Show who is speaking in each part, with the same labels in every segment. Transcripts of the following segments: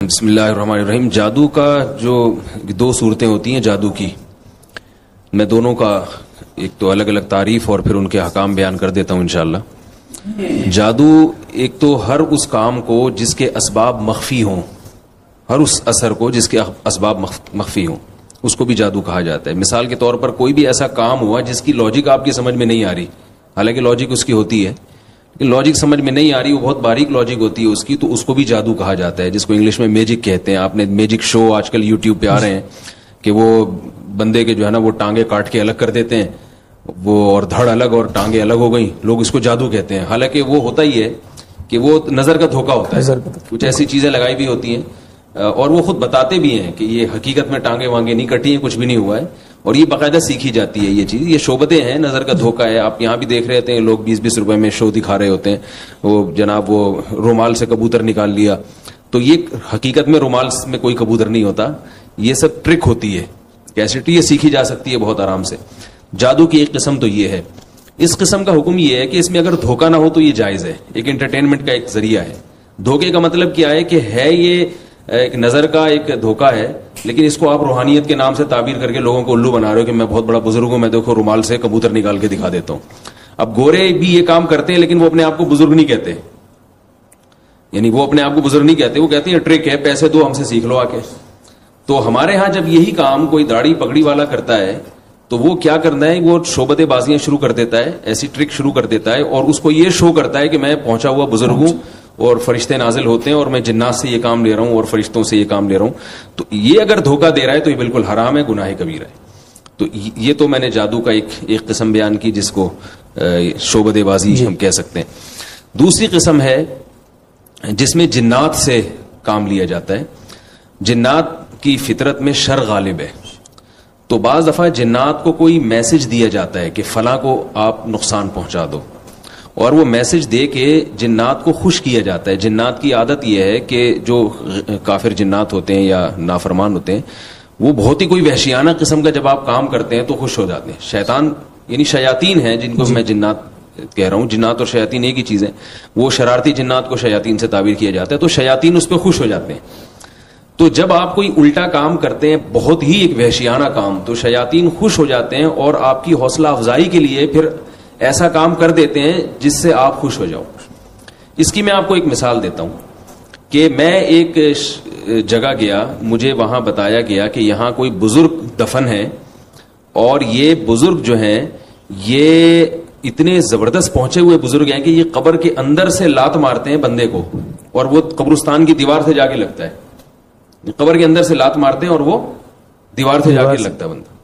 Speaker 1: بسم اللہ الرحمن الرحیم. جادو کا جو دو صورتیں ہوتی ہیں جادو کی, میں دونوں کا ایک تو الگ الگ تعریف اور پھر ان کے احکام بیان کر دیتا ہوں انشاءاللہ. جادو ایک تو ہر اس کام کو جس کے اسباب مخفی ہوں, ہر اس اثر کو جس کے اسباب مخفی ہوں, اس کو بھی جادو کہا جاتا ہے. مثال کے طور پر کوئی بھی ایسا کام ہوا جس کی لاجک آپ کی سمجھ میں نہیں آ رہی, حالانکہ لاجک اس کی ہوتی ہے لیکن لاجک سمجھ میں نہیں آ رہی, وہ بہت باریک لاجک ہوتی ہے اس کی, تو اس کو بھی جادو کہا جاتا ہے, جس کو انگلش میں میجک کہتے ہیں. آپ نے میجک شو آج کل یوٹیوب پہ آ رہے ہیں کہ وہ بندے کے جو ہے نا وہ ٹانگیں کاٹ کے الگ کر دیتے ہیں, وہ اور دھڑ الگ اور ٹانگیں الگ ہو گئیں, لوگ اس کو جادو کہتے ہیں. حالانکہ وہ ہوتا ہی ہے کہ وہ نظر کا دھوکہ ہوتا ہے, کچھ ایسی چیزیں لگائی بھی ہوتی ہیں اور وہ خود بتاتے بھی ہیں کہ یہ حقیقت میں ٹانگیں وانگیں نہیں کٹی ہیں, کچھ بھی نہیں ہوا ہے, اور یہ باقاعدہ سیکھی جاتی ہے یہ چیز. یہ شعبتیں ہیں, نظر کا دھوکہ ہے. آپ یہاں بھی دیکھ رہے ہوتے ہیں لوگ 20-20 روپے میں شو دکھا رہے ہوتے ہیں, وہ جناب وہ رومال سے کبوتر نکال لیا, تو یہ حقیقت میں رومال میں کوئی کبوتر نہیں ہوتا, یہ سب ٹرک ہوتی ہے. کیسٹی یہ سیکھی جا سکتی ہے بہت آرام سے. جادو کی ایک قسم تو یہ ہے. اس قسم کا حکم یہ ہے کہ اس میں اگر دھوکہ نہ ہو تو یہ جائز ہے, ایک انٹرٹینمنٹ کا ایک ذریعہ ہے. دھوکے کا مطلب کیا ہے کہ ہے یہ ایک نظر کا ایک دھوکہ ہے, لیکن اس کو آپ روحانیت کے نام سے تعبیر کر کے لوگوں کو الو بنا رہے ہو کہ میں بہت بڑا بزرگ ہوں, میں دیکھو رومال سے کبوتر نکال کے دکھا دیتا ہوں. اب گورے بھی یہ کام کرتے ہیں لیکن وہ اپنے آپ کو بزرگ نہیں کہتے, یعنی وہ اپنے آپ کو بزرگ نہیں کہتے, وہ کہتے ہیں ٹرک ہے, پیسے دو ہم سے سیکھ لو آ کے. تو ہمارے ہاں جب یہی کام کوئی داڑھی پگڑی والا کرتا ہے تو وہ کیا کرنا ہے, وہ شعبت بازیاں شروع کر دیتا ہے, ایسی ٹرک شروع کر دیتا ہے, اور اس کو یہ شو کرتا ہے کہ میں پہنچا ہوا بزرگ ہوں اور فرشتے نازل ہوتے ہیں اور میں جنات سے یہ کام لے رہا ہوں اور فرشتوں سے یہ کام لے رہا ہوں. تو یہ اگر دھوکہ دے رہا ہے تو یہ بالکل حرام ہے, گناہ کبیرہ ہے. تو یہ تو میں نے جادو کا ایک قسم بیان کی جس کو شعبت بازی ہم کہہ سکتے ہیں. دوسری قسم ہے جس میں جنات سے کام لیا جاتا ہے. جنات کی فطرت میں شر غالب ہے, تو بعض دفعہ جنات کو کوئی میسج دیا جاتا ہے کہ فلاں کو آپ نقصان پہنچا دو, اور وہ میسج دے کے جنات کو خوش کیا جاتا ہے. جنات کی عادت یہ ہے کہ جو کافر جنات ہوتے ہیں یا نافرمان ہوتے ہیں وہ بہت ہی کوئی وحشیانہ قسم کا جب آپ کام کرتے ہیں تو خوش ہو جاتے ہیں. شیطان یعنی شیاطین ہیں جن کو میں جنات کہہ رہا ہوں, جنات اور شیاطین ایک ہی چیز ہے. وہ شرارتی جنات کو شیاطین سے تعبیر کیا جاتا ہے, تو شیاطین اس پہ خوش ہو جاتے ہیں. تو جب آپ کوئی الٹا کام کرتے ہیں, بہت ہی ایک وحشیانہ کام, تو شیاطین خوش ہو جاتے ہیں اور آپ کی حوصلہ افزائی کے لیے پھر ایسا کام کر دیتے ہیں جس سے آپ خوش ہو جاؤ. اس کی میں آپ کو ایک مثال دیتا ہوں کہ میں ایک جگہ گیا, مجھے وہاں بتایا گیا کہ یہاں کوئی بزرگ دفن ہے, اور یہ بزرگ جو ہیں یہ اتنے زبردست پہنچے ہوئے بزرگ ہیں کہ یہ قبر کے اندر سے لات مارتے ہیں بندے کو, اور وہ قبرستان کی دیوار سے جا کے لگتا ہے. قبر کے اندر سے لات مارتے ہیں اور وہ دیوار سے جا کے لگتا ہے بندہ.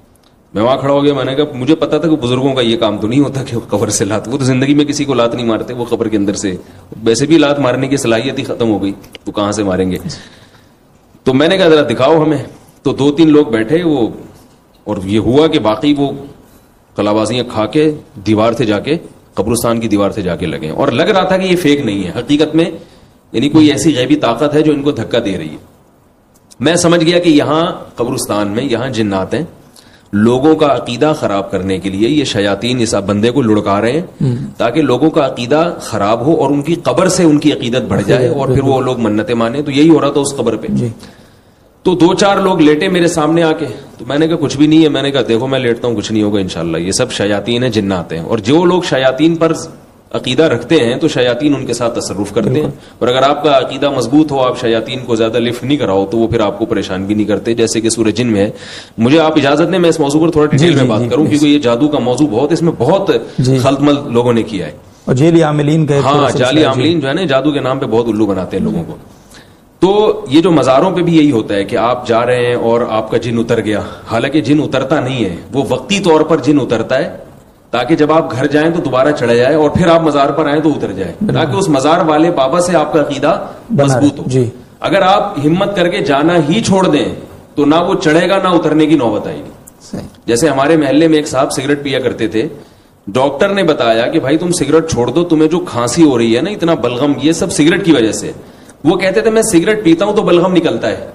Speaker 1: میں وہاں کھڑا ہو گیا, میں نے کہا مجھے پتا تھا کہ بزرگوں کا یہ کام تو نہیں ہوتا کہ وہ قبر سے لات, وہ تو زندگی میں کسی کو لات نہیں مارتے, وہ قبر کے اندر سے, ویسے بھی لات مارنے کی صلاحیت ہی ختم ہو گئی, تو کہاں سے ماریں گے. تو میں نے کہا ذرا دکھاؤ ہمیں. تو 2-3 لوگ بیٹھے, وہ اور یہ ہوا کہ باقی وہ کلابازیاں کھا کے دیوار سے جا کے قبرستان کی دیوار سے جا کے لگے, اور لگ رہا تھا کہ یہ فیک نہیں ہے, حقیقت میں یعنی کوئی ایسی غیبی طاقت ہے جو ان کو دھکا دے رہی ہے. میں سمجھ گیا کہ یہاں قبرستان میں یہاں جنات ہیں, لوگوں کا عقیدہ خراب کرنے کے لیے یہ شیاطین اس بندے کو لڑکا رہے ہیں تاکہ لوگوں کا عقیدہ خراب ہو اور ان کی قبر سے ان کی عقیدت بڑھ جائے اور پھر وہ لوگ منتیں مانے. تو یہی ہو رہا تھا اس قبر پہ. تو 2-4 لوگ لیٹے میرے سامنے آ کے, تو میں نے کہا کچھ بھی نہیں ہے. میں نے کہا دیکھو میں لیٹتا ہوں, کچھ نہیں ہوگا انشاءاللہ, یہ سب شیاطین ہیں, جنات ہیں. اور جو لوگ شیاطین پر عقیدہ رکھتے ہیں تو شیاطین ان کے ساتھ تصرف کرتے ہیں, اور اگر آپ کا عقیدہ مضبوط ہو, آپ شیاطین کو زیادہ لفٹ نہیں کراؤ, تو وہ پھر آپ کو پریشان بھی نہیں کرتے, جیسے کہ سورہ جن میں ہے. مجھے آپ اجازت دیں میں اس موضوع پر تھوڑا ڈیٹیل میں بات کروں, کیونکہ یہ جادو کا موضوع بہت, اس میں بہت خلط لوگوں نے کیا ہے.
Speaker 2: اور جعلی عاملین کا,
Speaker 1: ہاں جعلی عاملین جو ہے نا جادو کے نام پہ بہت الو بناتے ہیں لوگوں کو. تو یہ جو مزاروں پہ بھی یہی ہوتا ہے کہ آپ جا رہے ہیں اور آپ کا جن اتر گیا, حالانکہ جن اترتا نہیں ہے, وہ وقتی طور پر جن اترتا ہے تاکہ جب آپ گھر جائیں تو دوبارہ چڑھا جائے اور پھر آپ مزار پر آئیں تو اتر جائے, تاکہ اس مزار والے بابا سے آپ کا عقیدہ مضبوط ہو. اگر آپ ہمت کر کے جانا ہی چھوڑ دیں تو نہ وہ چڑھے گا نہ اترنے کی نوبت آئے گی. جیسے ہمارے محلے میں ایک صاحب سگریٹ پیا کرتے تھے, ڈاکٹر نے بتایا کہ بھائی تم سگریٹ چھوڑ دو, تمہیں جو کھانسی ہو رہی ہے نا, اتنا بلغم, یہ سب سگریٹ کی وجہ سے. وہ کہتے تھے میں سگریٹ پیتا ہوں تو بلغم نکلتا ہے,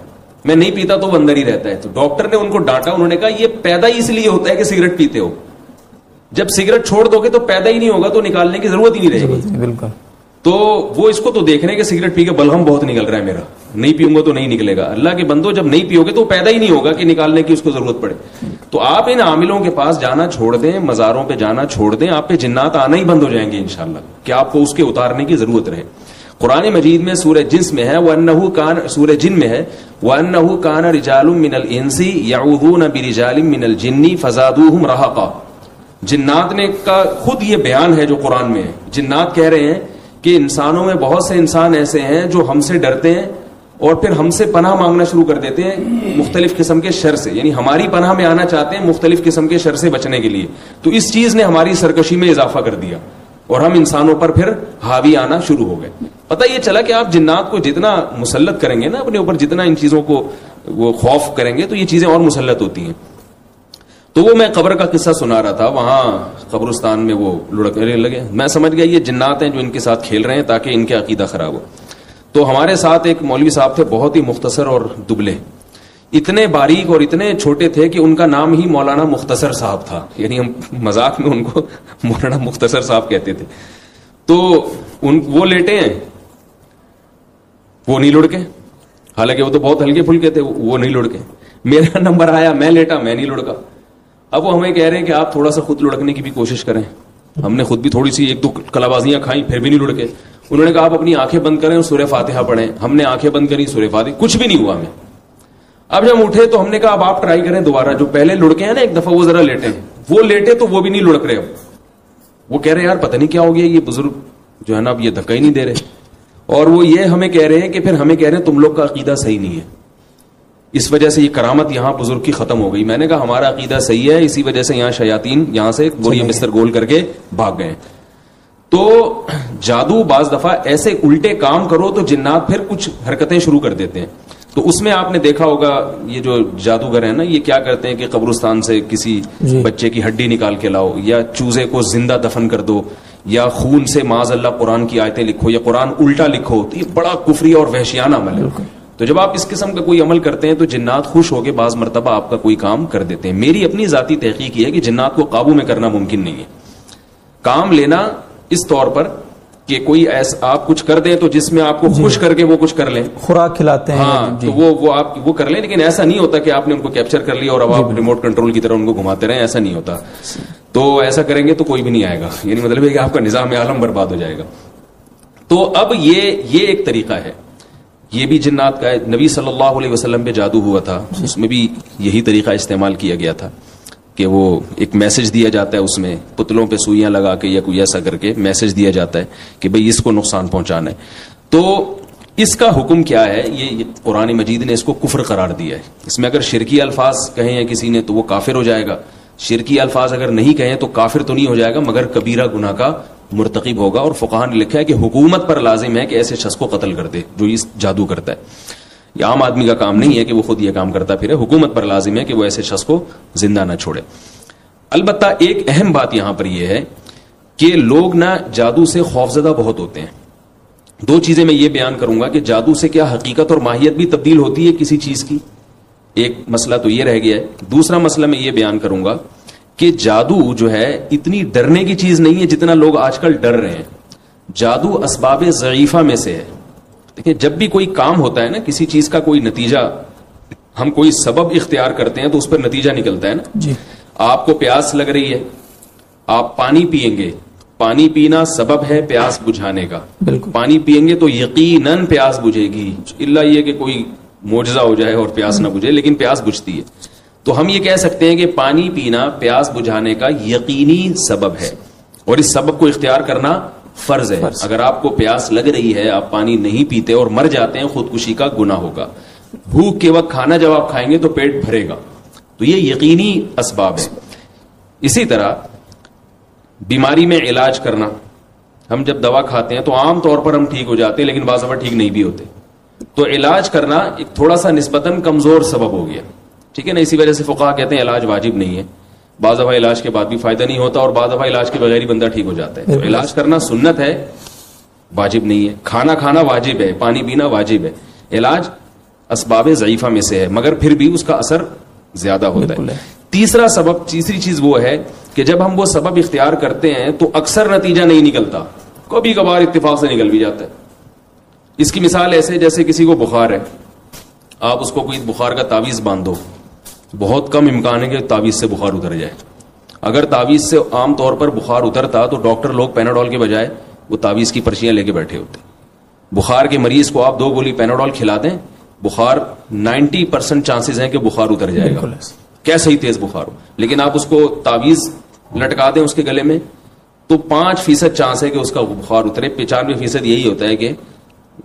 Speaker 1: میں نہیں پیتا تو وہ اندر ہی رہتا ہے. تو ڈاکٹر نے ان کو ڈانٹا, انہوں نے کہا یہ پیدا ہی اس لیے ہوتا ہے کہ سگریٹ پیتے ہو, جب سگریٹ چھوڑ دو گے تو پیدا ہی نہیں ہوگا تو نکالنے کی ضرورت ہی نہیں رہے گی.
Speaker 2: بالکل.
Speaker 1: تو وہ اس کو تو دیکھ رہے ہیں کہ سگریٹ پی کے بلغم بہت نکل رہا ہے میرا, نہیں پیوں گا تو نہیں نکلے گا. اللہ کے بندو, جب نہیں پیو گے تو پیدا ہی نہیں ہوگا کہ نکالنے کی اس کو ضرورت پڑے. تو آپ ان عاملوں کے پاس جانا چھوڑ دیں, مزاروں پہ جانا چھوڑ دیں, آپ پہ جنات آنا ہی بند ہو جائیں گے انشاءاللہ, کہ آپ کو اس کے اتارنے کی ضرورت رہے. قرآن مجید میں سورہ جنس میں ہے وَأَنَّهُ كَانَ, سورہ جن میں ہے وَأَنَّهُ كَانَ رِجَالٌ مِّنَ الْإِنسِ يَعُوذُونَ بِرِجَالٍ مِّنَ الْجِنِّ فَزَادُوهُمْ رَهَقًا. جنات نے کا خود یہ بیان ہے جو قرآن میں ہے. جنات کہہ رہے ہیں کہ انسانوں میں بہت سے انسان ایسے ہیں جو ہم سے ڈرتے ہیں اور پھر ہم سے پناہ مانگنا شروع کر دیتے ہیں مختلف قسم کے شر سے, یعنی ہماری پناہ میں آنا چاہتے ہیں مختلف قسم کے شر سے بچنے کے لیے. تو اس چیز نے ہماری سرکشی میں اضافہ کر دیا اور ہم انسانوں پر پھر حاوی آنا شروع ہو گئے. پتہ یہ چلا کہ آپ جنات کو جتنا مسلط کریں گے نا اپنے اوپر, جتنا ان چیزوں کو وہ خوف کریں گے تو یہ چیزیں اور مسلط ہوتی ہیں. تو وہ میں قبر کا قصہ سنا رہا تھا, وہاں قبرستان میں وہ لڑکنے لگے. میں سمجھ گیا یہ جنات ہیں جو ان کے ساتھ کھیل رہے ہیں تاکہ ان کے عقیدہ خراب ہو. تو ہمارے ساتھ ایک مولوی صاحب تھے, بہت ہی مختصر اور دبلے, اتنے باریک اور اتنے چھوٹے تھے کہ ان کا نام ہی مولانا مختصر صاحب تھا, یعنی ہم مذاق میں ان کو مولانا مختصر صاحب کہتے تھے. تو وہ لیٹے ہیں, وہ نہیں لڑکے, حالانکہ وہ تو بہت ہلکے پھلکے تھے, وہ نہیں لڑکے. میرا نمبر آیا, میں لیٹا, میں نہیں لڑکا. اب وہ ہمیں کہہ رہے ہیں کہ آپ تھوڑا سا خود لڑکنے کی بھی کوشش کریں. ہم نے خود بھی تھوڑی سی ایک دو کلابازیاں کھائیں, پھر بھی نہیں لڑکے. انہوں نے کہا آپ اپنی آنکھیں بند کریں اور سورہ فاتحہ پڑھیں. ہم نے آنکھیں بند کری, سورہ فاتحہ, کچھ بھی نہیں ہوا ہمیں. اب جب ہم اٹھے تو ہم نے کہا اب آپ ٹرائی کریں دوبارہ, جو پہلے لڑکے ہیں نا ایک دفعہ وہ ذرا لیٹے. وہ لیٹے تو وہ بھی نہیں لڑک رہے. اب وہ کہہ رہے یار پتہ نہیں کیا ہو گیا, یہ بزرگ جو ہے نا اب یہ دھکا ہی نہیں دے رہے. اور وہ یہ ہمیں کہہ رہے ہیں کہ پھر ہمیں کہہ رہے ہیں تم لوگ کا عقیدہ صحیح نہیں ہے, اس وجہ سے یہ کرامت یہاں بزرگ کی ختم ہو گئی. میں نے کہا ہمارا عقیدہ صحیح ہے, اسی وجہ سے یہاں شیاطین یہاں سے بوریے بستر گول کر کے بھاگ گئے. تو جادو بعض دفعہ ایسے الٹے کام کرو تو جنات پھر کچھ حرکتیں شروع کر دیتے ہیں. تو اس میں آپ نے دیکھا ہوگا یہ جو جادوگر ہیں نا, یہ کیا کرتے ہیں کہ قبرستان سے کسی بچے کی ہڈی نکال کے لاؤ, یا چوزے کو زندہ دفن کر دو, یا خون سے معاذ اللہ قرآن کی آیتیں لکھو, یا قرآن الٹا لکھو. تو یہ بڑا کفری اور وحشیانہ عمل ہے. تو جب آپ اس قسم کا کوئی عمل کرتے ہیں تو جنات خوش ہو کے بعض مرتبہ آپ کا کوئی کام کر دیتے ہیں. میری اپنی ذاتی تحقیق یہ ہے کہ جنات کو قابو میں کرنا ممکن نہیں ہے. کام لینا اس طور پر کہ کوئی ایسا آپ کچھ کر دیں تو جس میں آپ کو خوش کر کے وہ کچھ کر لیں,
Speaker 2: خوراک کھلاتے ہیں,
Speaker 1: ہاں تو وہ آپ وہ کر لیں. لیکن ایسا نہیں ہوتا کہ آپ نے ان کو کیپچر کر لیا اور اب آپ ریموٹ کنٹرول کی طرح ان کو گھماتے رہیں, ایسا نہیں ہوتا. تو ایسا کریں گے تو کوئی بھی نہیں آئے گا, یعنی مطلب ہے کہ آپ کا نظام عالم برباد ہو جائے گا. تو اب یہ ایک طریقہ ہے, یہ بھی جنات کا ہے. نبی صلی اللہ علیہ وسلم پہ جادو ہوا تھا, اس میں بھی یہی طریقہ استعمال کیا گیا تھا کہ وہ ایک میسج دیا جاتا ہے, اس میں پتلوں پہ سوئیاں لگا کے یا کوئی ایسا کر کے میسج دیا جاتا ہے کہ بھئی اس کو نقصان پہنچانا ہے. تو اس کا حکم کیا ہے, یہ قرآن مجید نے اس کو کفر قرار دیا ہے. اس میں اگر شرکی الفاظ کہیں ہیں کسی نے تو وہ کافر ہو جائے گا, شرکی الفاظ اگر نہیں کہیں تو کافر تو نہیں ہو جائے گا مگر کبیرہ گناہ کا مرتکب ہوگا. اور فقہاء نے لکھا ہے کہ حکومت پر لازم ہے کہ ایسے شخص کو قتل کر دے جو اس جادو کرتا ہے. یہ عام آدمی کا کام نہیں ہے کہ وہ خود یہ کام کرتا پھرے, حکومت پر لازم ہے کہ وہ ایسے شخص کو زندہ نہ چھوڑے. البتہ ایک اہم بات یہاں پر یہ ہے کہ لوگ نہ جادو سے خوفزدہ بہت ہوتے ہیں. دو چیزیں میں یہ بیان کروں گا کہ جادو سے کیا حقیقت اور ماہیت بھی تبدیل ہوتی ہے کسی چیز کی, ایک مسئلہ تو یہ رہ گیا ہے. دوسرا مسئلہ میں یہ بیان کروں گا کہ جادو جو ہے اتنی ڈرنے کی چیز نہیں ہے جتنا لوگ آج کل ڈر رہے ہیں. جادو اسباب ضعیفہ میں سے ہے. دیکھیں جب بھی کوئی کام ہوتا ہے نا, کسی چیز کا کوئی نتیجہ, ہم کوئی سبب اختیار کرتے ہیں تو اس پر نتیجہ نکلتا ہے نا. جی آپ کو پیاس لگ رہی ہے, آپ پانی پیئیں گے, پانی پینا سبب ہے پیاس بجھانے کا. پانی پیئیں گے تو یقیناً پیاس بجھے گی, الا یہ کہ کوئی معجزہ ہو جائے اور پیاس نہ بجھے, لیکن پیاس بجھتی ہے. تو ہم یہ کہہ سکتے ہیں کہ پانی پینا پیاس بجھانے کا یقینی سبب ہے اور اس سبب کو اختیار کرنا فرض ہے. اگر آپ کو پیاس لگ رہی ہے, آپ پانی نہیں پیتے اور مر جاتے ہیں, خودکشی کا گناہ ہوگا. بھوک کے وقت کھانا جب آپ کھائیں گے تو پیٹ بھرے گا. تو یہ یقینی اسباب ہے. اسی طرح بیماری میں علاج کرنا, ہم جب دوا کھاتے ہیں تو عام طور پر ہم ٹھیک ہو جاتے ہیں لیکن بعض دفعہ ٹھیک نہیں بھی ہوتے. تو علاج کرنا ایک تھوڑا سا نسبتاً کمزور سبب ہو گیا, ٹھیک ہے نا. اسی وجہ سے فقہاء کہتے ہیں علاج واجب نہیں ہے. بعض دفعہ علاج کے بعد بھی فائدہ نہیں ہوتا اور بعض دفعہ علاج کے بغیر ہی بندہ ٹھیک ہو جاتا ہے. تو علاج کرنا سنت ہے, واجب نہیں ہے. کھانا کھانا واجب ہے, پانی پینا واجب ہے. علاج اسباب ضعیفہ میں سے ہے مگر پھر بھی اس کا اثر زیادہ ہوتا ہے. تیسری چیز وہ ہے کہ جب ہم وہ سبب اختیار کرتے ہیں تو اکثر نتیجہ نہیں نکلتا. کبھی کبھار اتفاق سے نکل بھی جاتا ہے. اس کی مثال ایسے جیسے کسی کو بخار ہے, آپ اس کو کوئی بخار کا تعویذ باندھ دو, بہت کم امکان ہے کہ تعویذ سے بخار اتر جائے. اگر تعویذ سے عام طور پر بخار اترتا تو ڈاکٹر لوگ پیناڈول کے بجائے وہ تعویذ کی پرچیاں لے کے بیٹھے ہوتے. بخار کے مریض کو آپ 2 گولی پیناڈول کھلا دیں, بخار 90% چانسز ہیں کہ بخار اتر جائے گا, کیسا ہی تیز بخار ہو. لیکن آپ اس کو تعویذ لٹکا دیں اس کے گلے میں تو 5% چانس ہے کہ اس کا بخار اترے. 95% یہی ہوتا ہے کہ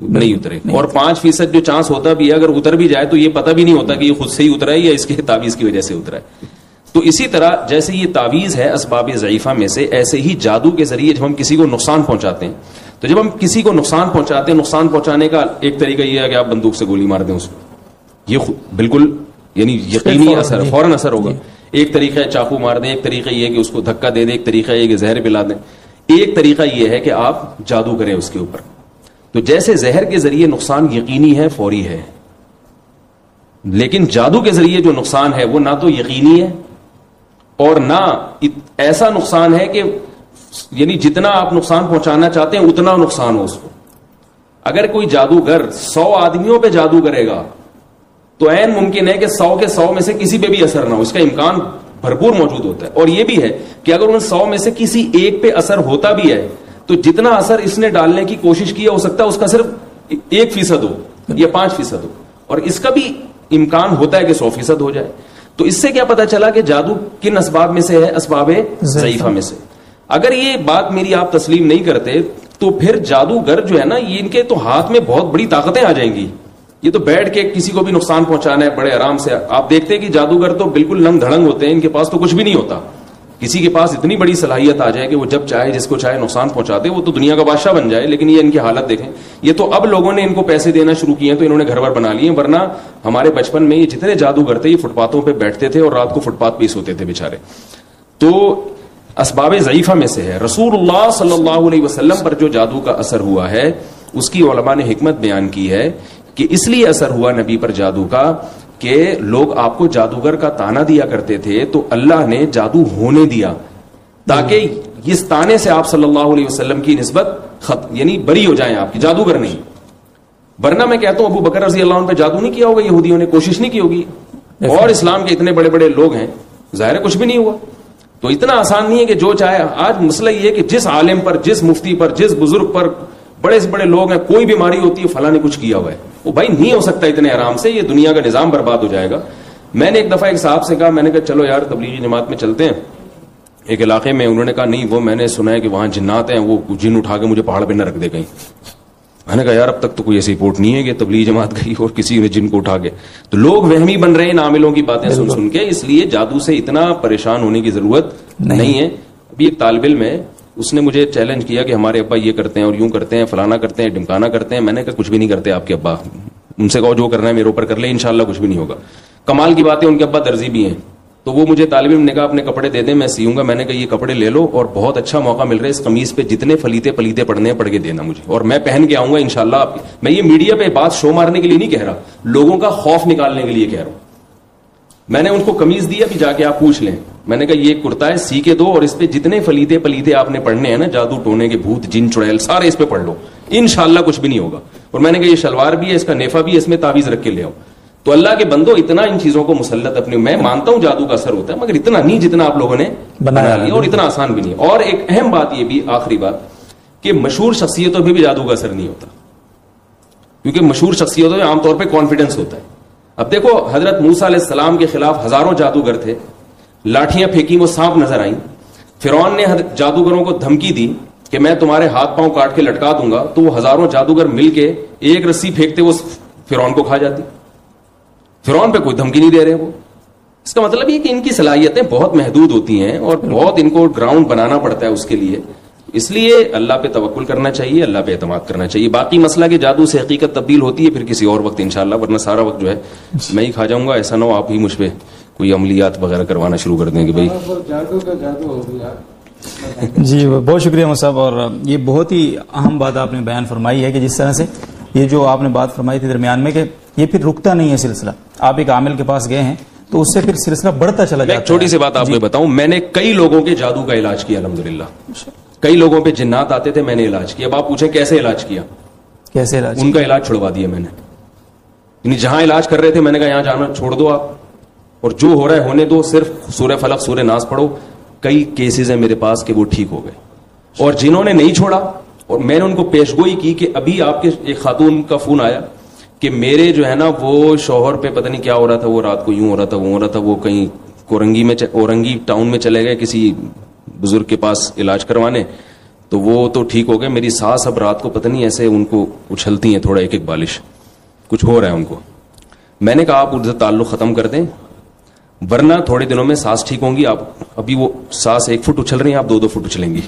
Speaker 1: نہیں اترے. اور 5% جو چانس ہوتا بھی ہے اگر اتر بھی جائے تو یہ پتہ بھی نہیں ہوتا کہ یہ خود سے ہی اترا ہے یا اس کے تعویذ کی وجہ سے اترا ہے. تو اسی طرح جیسے یہ تعویذ ہے اسباب ضعیفہ میں سے, ایسے ہی جادو کے ذریعے جب ہم کسی کو نقصان پہنچاتے ہیں, تو جب ہم کسی کو نقصان پہنچاتے ہیں, نقصان پہنچانے کا ایک طریقہ یہ ہے کہ آپ بندوق سے گولی مار دیں اس کو, یہ بالکل یعنی یقینی اثر, فوراً اثر ہوگا. ایک طریقہ ہے چاقو مار دیں, ایک طریقہ یہ ہے کہ اس کو دھکا دے دیں, ایک طریقہ یہ کہ زہر پلا دیں, ایک طریقہ یہ ہے کہ آپ جادو کریں اس کے اوپر. تو جیسے زہر کے ذریعے نقصان یقینی ہے, فوری ہے, لیکن جادو کے ذریعے جو نقصان ہے وہ نہ تو یقینی ہے اور نہ ایسا نقصان ہے کہ یعنی جتنا آپ نقصان پہنچانا چاہتے ہیں اتنا نقصان ہو اس کو. اگر کوئی جادوگر 100 آدمیوں پہ جادو کرے گا تو عین ممکن ہے کہ 100 کے 100 میں سے کسی پہ بھی اثر نہ ہو, اس کا امکان بھرپور موجود ہوتا ہے. اور یہ بھی ہے کہ اگر ان 100 میں سے کسی ایک پہ اثر ہوتا بھی ہے تو جتنا اثر اس نے ڈالنے کی کوشش کی ہو سکتا ہے اس کا صرف 1% ہو یا 5% ہو, اور اس کا بھی امکان ہوتا ہے کہ 100% ہو جائے. تو اس سے کیا پتا چلا کہ جادو کن اسباب میں سے ہے, اسباب ضعیفہ میں سے. اگر یہ بات میری آپ تسلیم نہیں کرتے تو پھر جادوگر جو ہے نا, یہ ان کے تو ہاتھ میں بہت بڑی طاقتیں آ جائیں گی. یہ تو بیٹھ کے کسی کو بھی نقصان پہنچانا ہے بڑے آرام سے. آپ دیکھتے ہیں کہ جادوگر تو بالکل ننگ دھڑنگ ہوتے ہیں, ان کے پاس تو کچھ بھی نہیں ہوتا. کسی کے پاس اتنی بڑی صلاحیت آ جائے کہ وہ جب چاہے جس کو چاہے نقصان پہنچا دے, وہ تو دنیا کا بادشاہ بن جائے. لیکن یہ ان کی حالت دیکھیں, یہ تو اب لوگوں نے ان کو پیسے دینا شروع کیے ہیں تو انہوں نے گھر بار بنا لیے, ورنہ ہمارے بچپن میں یہ جتنے جادوگر تھے یہ فٹ پاتھوں پہ بیٹھتے تھے اور رات کو فٹ پاتھ پہ سوتے تھے بیچارے. تو اسباب ضعیفہ میں سے ہے. رسول اللہ صلی اللہ علیہ وسلم پر جو جادو کا اثر ہوا ہے اس کی علماء نے حکمت بیان کی ہے کہ اس لیے اثر ہوا نبی پر جادو کا کہ لوگ آپ کو جادوگر کا تانا دیا کرتے تھے, تو اللہ نے جادو ہونے دیا تاکہ اس تانے سے آپ صلی اللہ علیہ وسلم کی نسبت یعنی بری ہو جائیں, آپ کی جادوگر نہیں. ورنہ میں کہتا ہوں ابو بکر رضی اللہ عنہ پہ جادو نہیں کیا ہوگا یہودیوں نے, کوشش نہیں کی ہوگی, اور اسلام کے اتنے بڑے بڑے لوگ ہیں, ظاہر ہے کچھ بھی نہیں ہوا. تو اتنا آسان نہیں ہے کہ جو چاہے. آج مسئلہ یہ ہے کہ جس عالم پر, جس مفتی پر, جس بزرگ پر, بڑے سے بڑے لوگ ہیں, کوئی بیماری ہوتی ہے فلاں نے کچھ کیا ہوا ہے. وہ بھائی نہیں ہو سکتا اتنے آرام سے, یہ دنیا کا نظام برباد ہو جائے گا. میں نے ایک دفعہ ایک صاحب سے کہا, میں نے کہا چلو یار تبلیغی جماعت میں چلتے ہیں ایک علاقے میں. انہوں نے کہا نہیں, وہ میں نے سنا ہے کہ وہاں جنات ہیں, وہ جن اٹھا کے مجھے پہاڑ پہ نہ رکھ دے کہیں. میں نے کہا یار اب تک تو کوئی ایسی رپورٹ نہیں ہے کہ تبلیغی جماعت گئی اور کسی نے جن کو اٹھا کے. تو لوگ وہمی بن رہے ہیں عاملوں کی باتیں سن سن کے, اس لیے جادو سے اتنا پریشان ہونے کی ضرورت نہیں ہے. ابھی ایک طالب علم ہے, اس نے مجھے چیلنج کیا کہ ہمارے ابا یہ کرتے ہیں اور یوں کرتے ہیں, فلانا کرتے ہیں, ڈمکانا کرتے ہیں. میں نے کہا کچھ بھی نہیں کرتے آپ کے ابا, ان سے کہو جو کرنا ہے میرے اوپر کر لے, انشاءاللہ کچھ بھی نہیں ہوگا. کمال کی بات ہے ان کے ابا درزی بھی ہیں, تو وہ مجھے طالب علم نے کہا اپنے کپڑے دے دیں میں سیوں گا. میں نے کہا یہ کپڑے لے لو اور بہت اچھا موقع مل رہا ہے, اس قمیص پہ جتنے فلیتے پلیتے پڑھنے ہیں پڑھ کے دینا مجھے, اور میں پہن کے آؤں گا انشاءاللہ. میں یہ میڈیا پہ بات شو مارنے کے لیے نہیں کہہ رہا, لوگوں کا خوف نکالنے کے لیے کہہ رہا ہوں. میں نے ان کو قمیص دیا بھی جا کے آپ پوچھ لیں, میں نے کہا یہ کرتا ہے سی کے دو اور اس پہ جتنے فلیتے پلیتے آپ نے پڑھنے ہیں نا, جادو ٹونے کے بھوت جن چڑیل سارے اس پہ پڑھ لو, انشاءاللہ کچھ بھی نہیں ہوگا. اور میں نے کہا یہ شلوار بھی ہے, اس کا نیفا بھی ہے, اس میں تعویذ رکھ کے لے آؤ. تو اللہ کے بندو اتنا ان چیزوں کو مسلط اپنے, میں مانتا ہوں جادو کا اثر ہوتا ہے مگر اتنا نہیں جتنا آپ لوگوں نے بنا لیا, اور اتنا آسان بھی نہیں. اور ایک اہم بات یہ بھی, آخری بات, کہ مشہور شخصیتوں پہ بھی جادو کا اثر نہیں ہوتا, کیونکہ مشہور شخصیتوں میں عام طور پہ کانفیڈنس ہوتا ہے. اب دیکھو حضرت موسیٰ علیہ السلام کے خلاف ہزاروں جادوگر تھے, لاٹھیاں پھینکی وہ سانپ نظر آئیں. فرعون نے جادوگروں کو دھمکی دی کہ میں تمہارے ہاتھ پاؤں کاٹ کے لٹکا دوں گا, تو وہ ہزاروں جادوگر مل کے ایک رسی پھینکتے وہ فرعون کو کھا جاتی. فرعون پہ کوئی دھمکی نہیں دے رہے وہ. اس کا مطلب یہ کہ ان کی صلاحیتیں بہت محدود ہوتی ہیں اور بہت ان کو گراؤنڈ بنانا پڑتا ہے اس کے لیے. اس لیے اللہ پہ توکل کرنا چاہیے, اللہ پہ اعتماد کرنا چاہیے. باقی مسئلہ کہ جادو سے حقیقت تبدیل ہوتی ہے پھر کسی اور وقت انشاءاللہ, ورنہ سارا وقت جو ہے میں ہی کھا جاؤں گا. ایسا نہ ہو آپ ہی مجھ پہ کوئی عملیات وغیرہ کروانا شروع کر دیں کہ بھائی
Speaker 2: جادو کا جادو ہو گیا.
Speaker 3: جی بہت شکریہ مصعب صاحب, اور یہ بہت ہی اہم بات آپ نے بیان فرمائی ہے کہ جس طرح سے یہ جو آپ نے بات فرمائی تھی درمیان میں کہ یہ پھر رکتا نہیں ہے سلسلہ. آپ ایک عامل کے پاس گئے ہیں تو اس سے پھر سلسلہ بڑھتا چلا جاتا ہے.
Speaker 1: ایک چھوٹی سی بات آپ کو بتاؤں, میں نے کئی لوگوں کے جادو کا علاج کیا الحمدللہ, کئی لوگوں پہ جنات آتے تھے, میں نے علاج کیا. اب آپ پوچھیں کیسے علاج کیا؟
Speaker 3: کیسے علاج؟
Speaker 1: ان کا علاج چھڑوا دیا میں نے. یعنی جہاں علاج کر رہے تھے میں نے کہا یہاں جانا چھوڑ دو آپ, اور جو ہو رہا ہے ہونے دو, صرف سورہ فلق سورہ ناس پڑھو. کئی کیسز ہیں میرے پاس کہ وہ ٹھیک ہو گئے. اور جنہوں نے نہیں چھوڑا, اور میں نے ان کو پیشگوئی کی کہ ابھی آپ کے ایک خاتون کا فون آیا کہ میرے جو ہے نا وہ شوہر پہ پتہ نہیں کیا ہو رہا تھا, وہ رات کو یوں ہو رہا تھا, وہ ہو رہا تھا, وہ کہیں اورنگی ٹاؤن میں چلے گئے کسی بزرگ کے پاس علاج کروانے, تو وہ تو ٹھیک ہو گئے. میری ساس اب رات کو پتہ نہیں ایسے ان کو اچھلتی ہیں تھوڑا ایک ایک بالش, کچھ ہو رہا ہے ان کو. میں نے کہا آپ ان سے تعلق ختم کر دیں, ورنہ تھوڑے دنوں میں سانس ٹھیک ہوں گی. آپ ابھی وہ سانس 1 فٹ اچھل رہی ہیں, آپ 2 فٹ اچھلیں گی.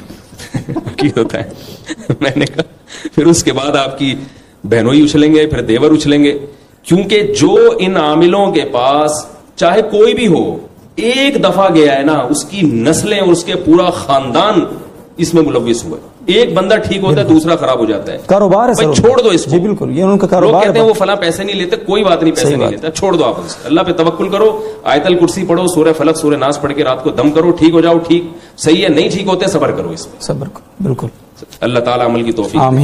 Speaker 1: ہوتا ہے. میں نے کہا پھر اس کے بعد آپ کی بہنوئی اچھلیں گے, پھر دیور اچھلیں گے, کیونکہ جو ان عاملوں کے پاس چاہے کوئی بھی ہو ایک دفعہ گیا ہے نا, اس کی نسلیں اور اس کے پورا خاندان اس میں ملوث ہوا ہے. ایک بندہ ٹھیک ہوتا ہے دوسرا خراب ہو جاتا ہے.
Speaker 3: کاروبار ہے,
Speaker 1: چھوڑ دو اس کو.
Speaker 3: جی بالکل, یہ ان کا
Speaker 1: لوگ
Speaker 3: کاروبار
Speaker 1: کہتے ہیں وہ فلاں پیسے نہیں لیتے, کوئی بات نہیں, پیسے نہیں لیتا, چھوڑ دو آپ اس کو. اللہ پہ توکل کرو, آیت الکرسی پڑھو, سورہ فلق سورہ ناس پڑھ کے رات کو دم کرو, ٹھیک ہو جاؤ, ٹھیک صحیح ہے. نہیں ٹھیک ہوتے صبر کرو اس پہ,
Speaker 3: صبر کرو. بالکل.
Speaker 1: اللہ تعالیٰ عمل کی توفیق.
Speaker 3: آمین.